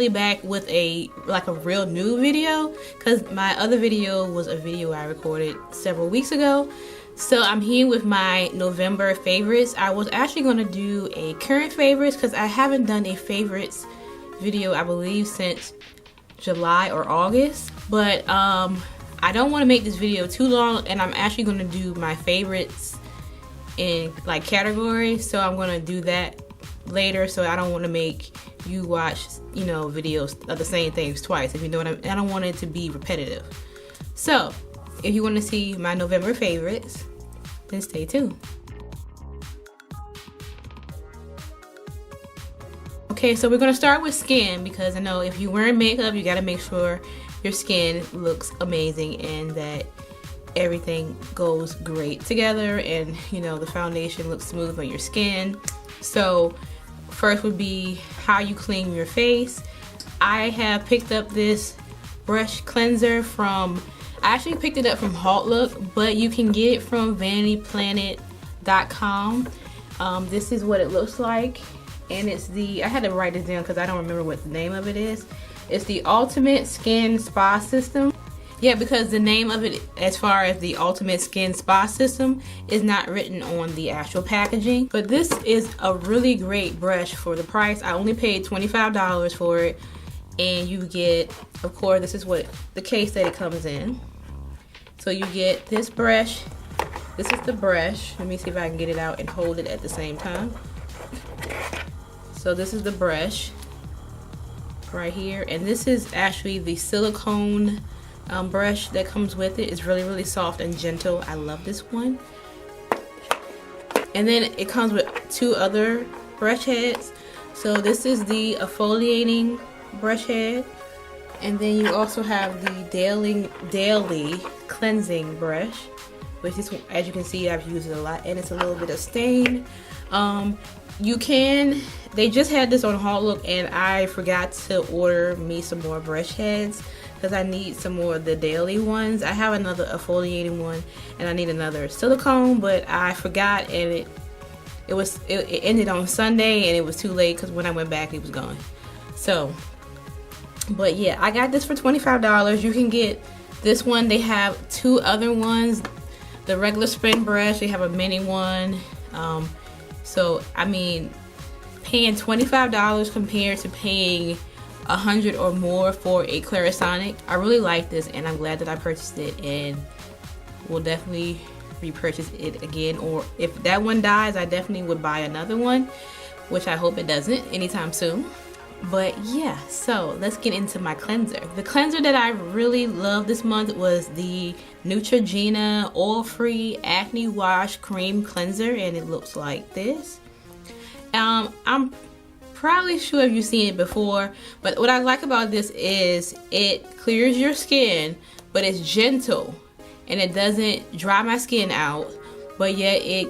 finally back with a real nude video, because my other video was a video I recorded several weeks ago. So I'm here with my November favorites. I was actually going to do a current favorites because I haven't done a favorites video, I believe, since July or August. But I don't want to make this video too long, and I'm actually going to do my favorites in like categories. So I'm going to do that later, so I don't want to make you watch, you know, videos of the same things twice, if you know what I mean. I don't want it to be repetitive. So if you want to see my November favorites, then stay tuned. Okay, so we're going to start with skin, because I know if you're wearing makeup, you got to make sure your skin looks amazing and that everything goes great together, and you know, the foundation looks smooth on your skin. So first would be how you clean your face. I have picked up this brush cleanser from, I actually picked it up from Halt Look, but you can get it from VanityPlanet.com. This is what it looks like, and it's the, I had to write it down because I don't remember what the name of it is. It's the Ultimate Skin Spa System. Yeah, because the name of it, as far as the Ultimate Skin Spa System, is not written on the actual packaging. But this is a really great brush for the price. I only paid $25 for it. And you get, of course, this is what the case that it comes in. So you get this brush. This is the brush. Let me see if I can get it out and hold it at the same time. So this is the brush right here. And this is actually the silicone brush that comes with it. It's really, really soft and gentle. I love this one. And then it comes with two other brush heads. So this is the exfoliating brush head, and then you also have the daily cleansing brush, which is, as you can see, I've used it a lot, and it's a little bit of stain. They just had this on Halt Look, and I forgot to order me some more brush heads because I need some more of the daily ones. I have another exfoliating one, and I need another silicone, but I forgot, and it ended on Sunday, and it was too late because when I went back, it was gone. So, but yeah, I got this for $25. You can get this one. They have two other ones. The regular spin brush, they have a mini one. So, I mean, paying $25 compared to paying $100 or more for a Clarisonic, I really like this, and I'm glad that I purchased it, and will definitely repurchase it again. Or if that one dies, I definitely would buy another one, which I hope it doesn't anytime soon. But yeah, so let's get into my cleanser. The cleanser that I really loved this month was the Neutrogena Oil-Free Acne Wash Cream Cleanser, and it looks like this. I'm probably sure you've seen it before, but what I like about this is it clears your skin, but it's gentle, and it doesn't dry my skin out, but yet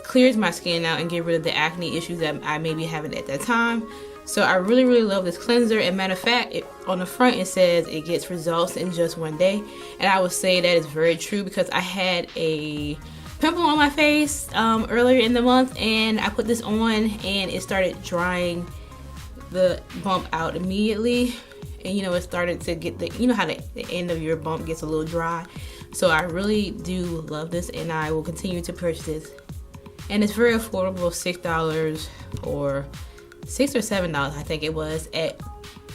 clears my skin out and get rid of the acne issues that I may be having at that time. So I really, really love this cleanser. And matter of fact, on the front it says it gets results in just 1 day, and I would say that is very true, because I had a pimple on my face earlier in the month, and I put this on and it started drying the bump out immediately, and you know, it started to get you know how the end of your bump gets a little dry. So I really do love this, and I will continue to purchase this. And it's very affordable, $6 or $6 or $7, I think it was at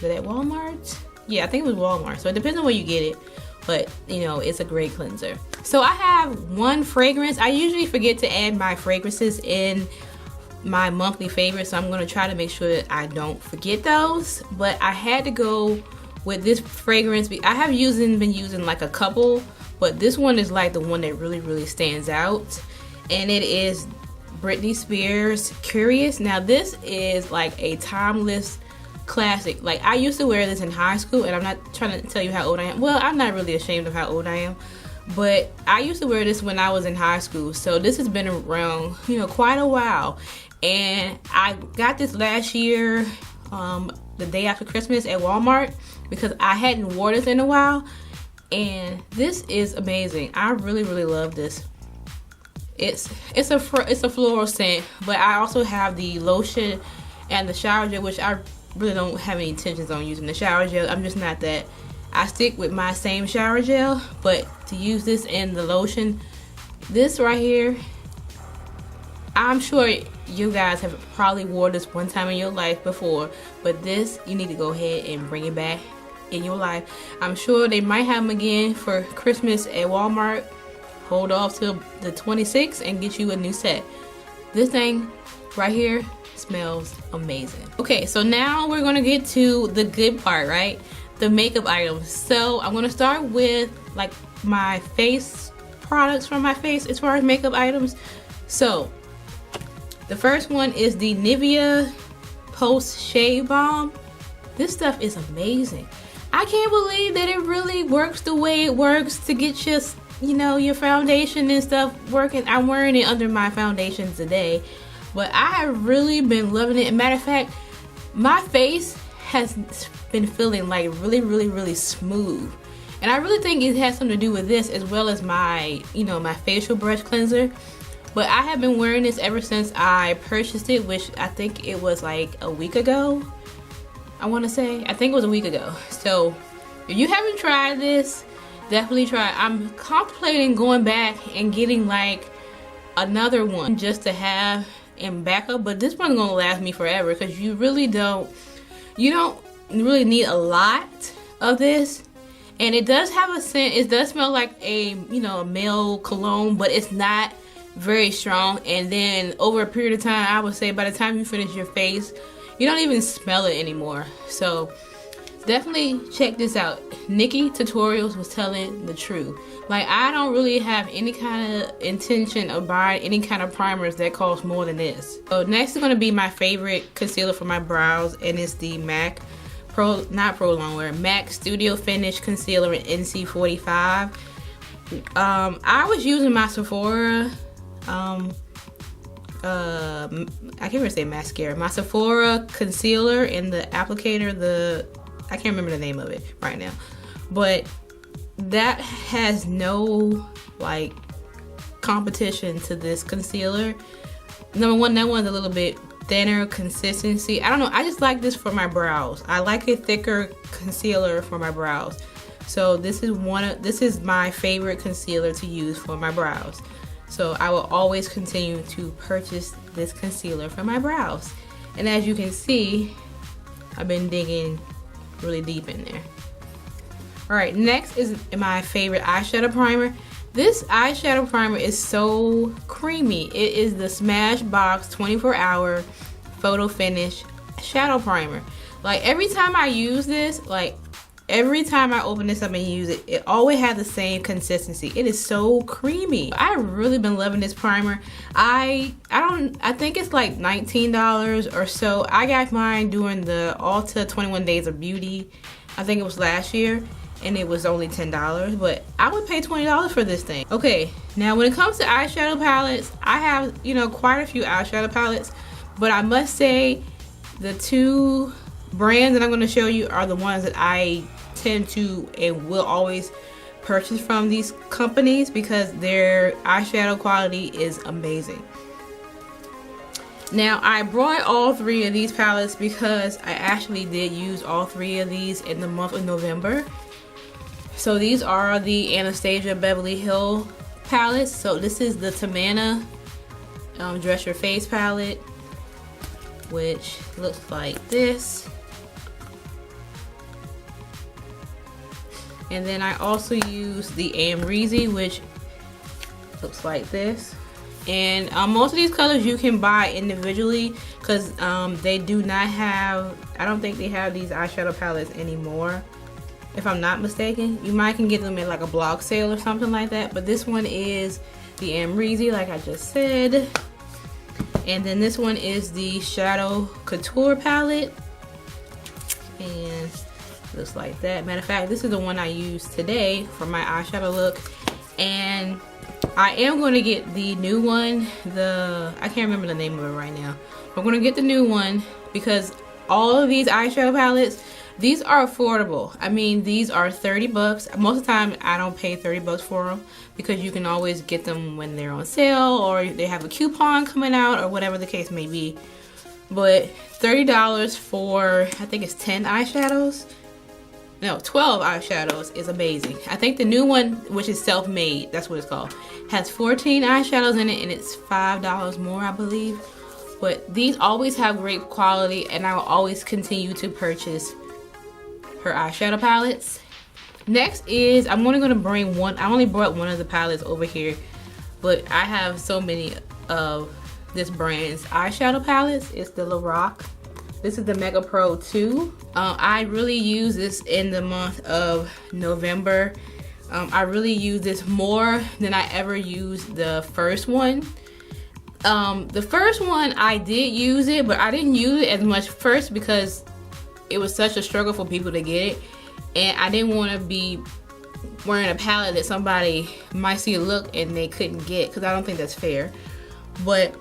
Walmart. Yeah, I think it was Walmart. So it depends on where you get it, but you know, it's a great cleanser. So I have one fragrance. I usually forget to add my fragrances in my monthly favorites, so I'm going to try to make sure that I don't forget those. But I had to go with this fragrance. I have been using like a couple, but this one is like the one that really, really stands out, and it is Britney Spears Curious. Now this is like a timeless classic. Like, I used to wear this in high school, and I'm not trying to tell you how old I am. Well, I'm not really ashamed of how old I am, but I used to wear this when I was in high school. So this has been around, you know, quite a while. And I got this last year, the day after Christmas at Walmart, because I hadn't worn this in a while. And this is amazing. I really, really love this. It's a floral scent, but I also have the lotion and the shower gel, which I really don't have any intentions on using the shower gel. I'm just not that. I stick with my same shower gel, but to use this in the lotion, this right here, I'm sure you guys have probably wore this one time in your life before, but this, you need to go ahead and bring it back in your life. I'm sure they might have them again for Christmas at Walmart. Hold off till the 26th and get you a new set. This thing right here smells amazing. Okay, so now we're gonna get to the good part, right? The makeup items. So I'm gonna start with like my face products from my face as far as makeup items. So the first one is the Nivea Post Shave Balm. This stuff is amazing. I can't believe that it really works the way it works to get just, you know, your foundation and stuff working. I'm wearing it under my foundation today, but I have really been loving it. Matter of fact, my face has been feeling like really smooth, and I really think it has something to do with this as well as my, you know, my facial brush cleanser. But I have been wearing this ever since I purchased it, which I think it was like a week ago. I want to say, I think it was a week ago. So if you haven't tried this, definitely try it. I'm contemplating going back and getting like another one just to have in backup, but this one's gonna last me forever because you don't really need a lot of this. And it does have a scent. It does smell like a, you know, a male cologne, but it's not very strong. And then over a period of time, I would say by the time you finish your face, you don't even smell it anymore. So definitely check this out. Nikki Tutorials was telling the truth. Like, I don't really have any kind of intention of buying any kind of primers that cost more than this. So next is going to be my favorite concealer for my brows, and it's the MAC MAC Studio Finish Concealer in NC45. I was using my Sephora I can't even say mascara. My Sephora concealer in the applicator, I can't remember the name of it right now, but that has no like competition to this concealer. Number one, that one's a little bit thinner consistency. I don't know, I just like this for my brows. I like a thicker concealer for my brows. So this is my favorite concealer to use for my brows. So I will always continue to purchase this concealer for my brows. And as you can see, I've been digging really deep in there. Alright, next is my favorite eyeshadow primer. This eyeshadow primer is so creamy. It is the Smashbox 24-hour photo finish shadow primer. Like, every time I use this, every time I open this up and use it, it always has the same consistency. It is so creamy. I've really been loving this primer. I think it's like $19 or so. I got mine during the Ulta 21 Days of Beauty. I think it was last year, and it was only $10, but I would pay $20 for this thing. Okay, now when it comes to eyeshadow palettes, I have, you know, quite a few eyeshadow palettes, but I must say the two brands that I'm going to show you are the ones that I tend to and will always purchase from these companies because their eyeshadow quality is amazing. Now, I brought all three of these palettes because I actually did use all three of these in the month of November. So these are the Anastasia Beverly Hills palettes. So this is the Tamana Dress Your Face palette, which looks like this. And then I also use the Amrezy, which looks like this. And most of these colors you can buy individually because they do not have, I don't think they have these eyeshadow palettes anymore, if I'm not mistaken. You might can get them at like a blog sale or something like that. But this one is the Amrezy, like I just said. And then this one is the Shadow Couture palette. And looks like that. Matter of fact, this is the one I used today for my eyeshadow look. And I am going to get the new one. I can't remember the name of it right now. I'm going to get the new one because all of these eyeshadow palettes, these are affordable. I mean, these are 30 bucks. Most of the time, I don't pay 30 bucks for them because you can always get them when they're on sale or they have a coupon coming out or whatever the case may be. but $30 for, I think it's 10 eyeshadows. No, 12 eyeshadows is amazing. I think the new one, which is self-made, that's what it's called, has 14 eyeshadows in it, and it's $5 more, I believe. But these always have great quality, and I will always continue to purchase her eyeshadow palettes. Next is, I'm only going to bring one. I only brought one of the palettes over here, but I have so many of this brand's eyeshadow palettes. It's the Lorac. This is the Mega Pro 2. I really use this in the month of November. I really use this more than I ever used the first one. The first one I did use it, but I didn't use it as much first because it was such a struggle for people to get it, and I didn't want to be wearing a palette that somebody might see a look and they couldn't get, because I don't think that's fair. But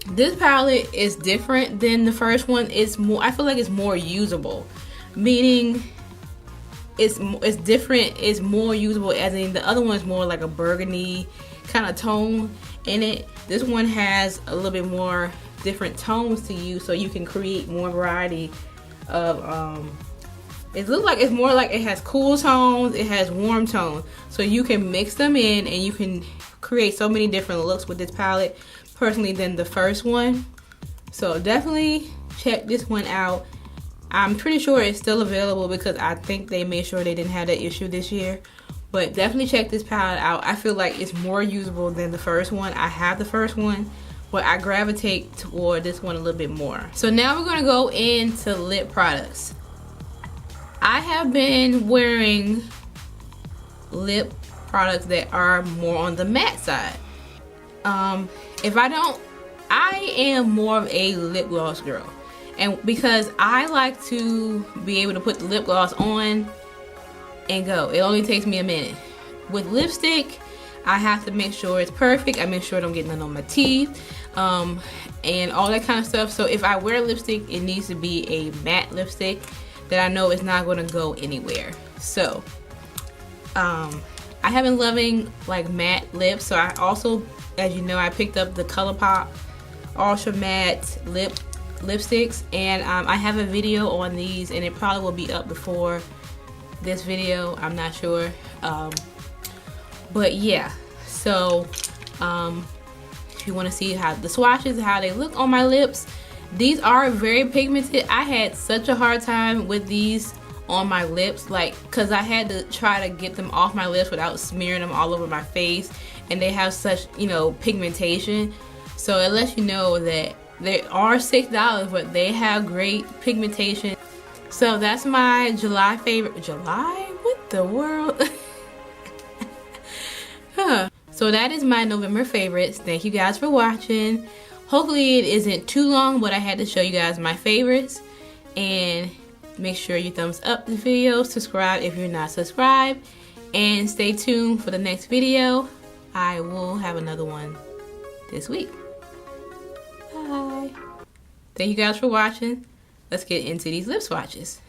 this palette is different than the first one. It's more, I feel like it's more usable, meaning it's different, it's more usable, as in the other one is more like a burgundy kind of tone in it. This one has a little bit more different tones to use, so you can create more variety of it looks like it's more like it has cool tones, it has warm tones, so you can mix them in and you can create so many different looks with this palette personally than the first one. So definitely check this one out. I'm pretty sure it's still available because I think they made sure they didn't have that issue this year. But definitely check this palette out. I feel like it's more usable than the first one. I have the first one, but I gravitate toward this one a little bit more. So now we're gonna go into lip products. I have been wearing lip products that are more on the matte side. I am more of a lip gloss girl, and because I like to be able to put the lip gloss on and go. It only takes me a minute. With lipstick, I have to make sure it's perfect. I make sure I don't get none on my teeth, and all that kind of stuff. So if I wear lipstick, it needs to be a matte lipstick that I know is not going to go anywhere. So I have been loving like matte lips, so I also, as you know, I picked up the ColourPop Ultra Matte lipsticks, and I have a video on these, and it probably will be up before this video, I'm not sure, but yeah. So if you want to see how the swatches, how they look on my lips, these are very pigmented. I had such a hard time with these on my lips, like, because I had to try to get them off my lips without smearing them all over my face, and they have such, you know, pigmentation. So it lets you know that they are $6, but they have great pigmentation. So that's my July favorite. July? What the world? Huh. So that is my November favorites. Thank you guys for watching. Hopefully it isn't too long, but I had to show you guys my favorites. And make sure you thumbs up the video, subscribe if you're not subscribed, and stay tuned for the next video. I will have another one this week. Bye. Thank you guys for watching. Let's get into these lip swatches.